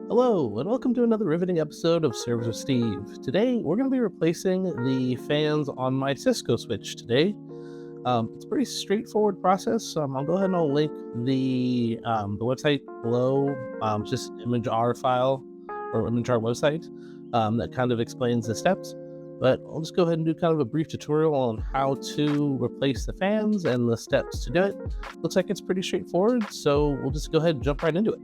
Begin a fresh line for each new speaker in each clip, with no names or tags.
Hello, and welcome to another riveting episode of Servers with Steve. Today, we're going to be replacing the fans on my Cisco switch today. It's a pretty straightforward process. I'll go ahead and I'll link the website below, just image R file or image R website that kind of explains the steps. But I'll just go ahead and do kind of a brief tutorial on how to replace the fans and the steps to do it. Looks like it's pretty straightforward, so we'll just go ahead and jump right into it.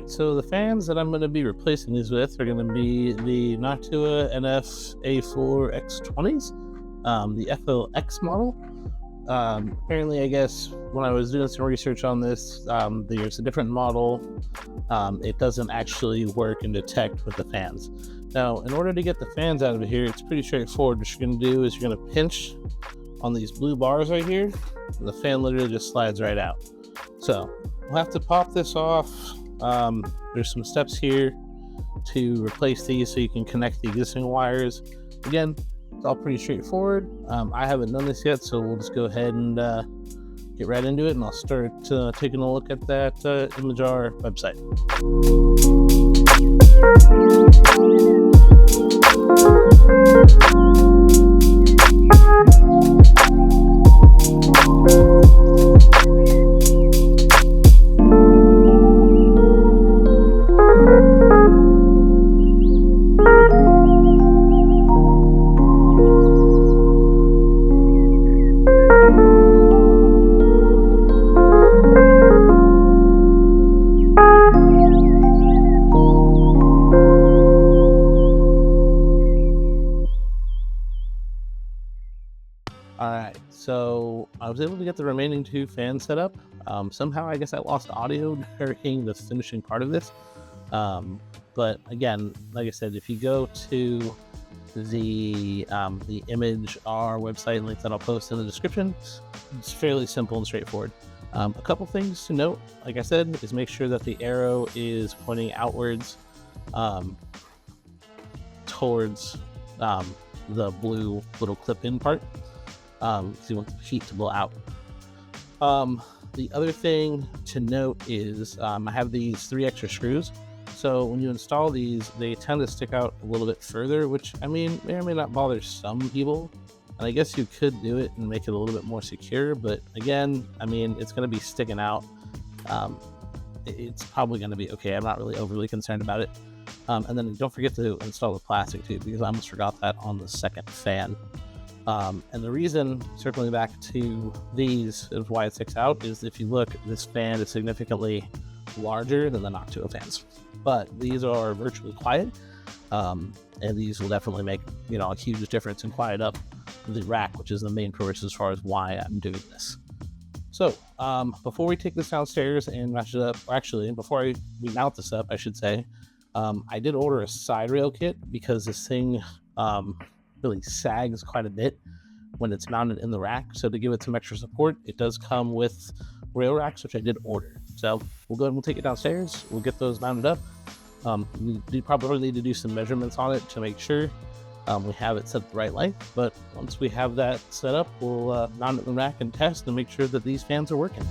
So the fans that I'm going to be replacing these with are going to be the Noctua NF-A4X20s, the FLX model. Apparently, I guess, when I was doing some research on this, there's a different model. It doesn't actually work and detect with the fans. Now, in order to get the fans out of here, it's pretty straightforward. What you're going to do is you're going to pinch on these blue bars right here, and the fan literally just slides right out. So we'll have to pop this off. There's some steps here to replace these so you can connect the existing wires. Again, it's all pretty straightforward. I haven't done this yet, so we'll just go ahead and get right into it, and I'll start taking a look at that ImageR website. Alright, so I was able to get the remaining two fans set up. Somehow I guess I lost audio during the finishing part of this. But again, like I said, if you go to the ImageR website link that I'll post in the description, it's fairly simple and straightforward. A couple things to note, like I said, is make sure that the arrow is pointing outwards towards the blue little clip-in part. Because you want the heat to blow out. The other thing to note is I have these 3 extra screws. So when you install these, they tend to stick out a little bit further, which, I mean, may or may not bother some people. And I guess you could do it and make it a little bit more secure. But again, I mean, it's going to be sticking out. It's probably going to be okay. I'm not really overly concerned about it. And then don't forget to install the plastic too, because I almost forgot that on the second fan. And the reason, circling back to these, is why it sticks out is if you look, this fan is significantly larger than the Noctua fans. But these are virtually quiet, and these will definitely make, a huge difference and quiet up the rack, which is the main purpose as far as why I'm doing this. So, before we take this downstairs and match it up, or actually, before we mount this up, I should say, I did order a side rail kit because this thing, really sags quite a bit when it's mounted in the rack. So to give it some extra support, it does come with rail racks, which I did order. So we'll go ahead and we'll take it downstairs. We'll get those mounted up. We probably need to do some measurements on it to make sure we have it set the right length. But once we have that set up, we'll mount it in the rack and test and make sure that these fans are working.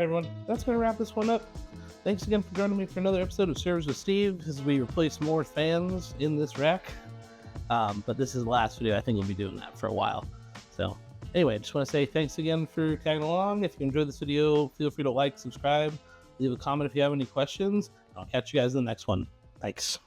everyone, that's going to wrap this one up. Thanks again for joining me for another episode of Servers with Steve as we replace more fans in this rack. But this is the last video. I think we'll be doing that for a while. So anyway, I just want to say thanks again for tagging along. If you enjoyed this video, feel free to like, subscribe, leave a comment if you have any questions. I'll catch you guys in the next one. Thanks.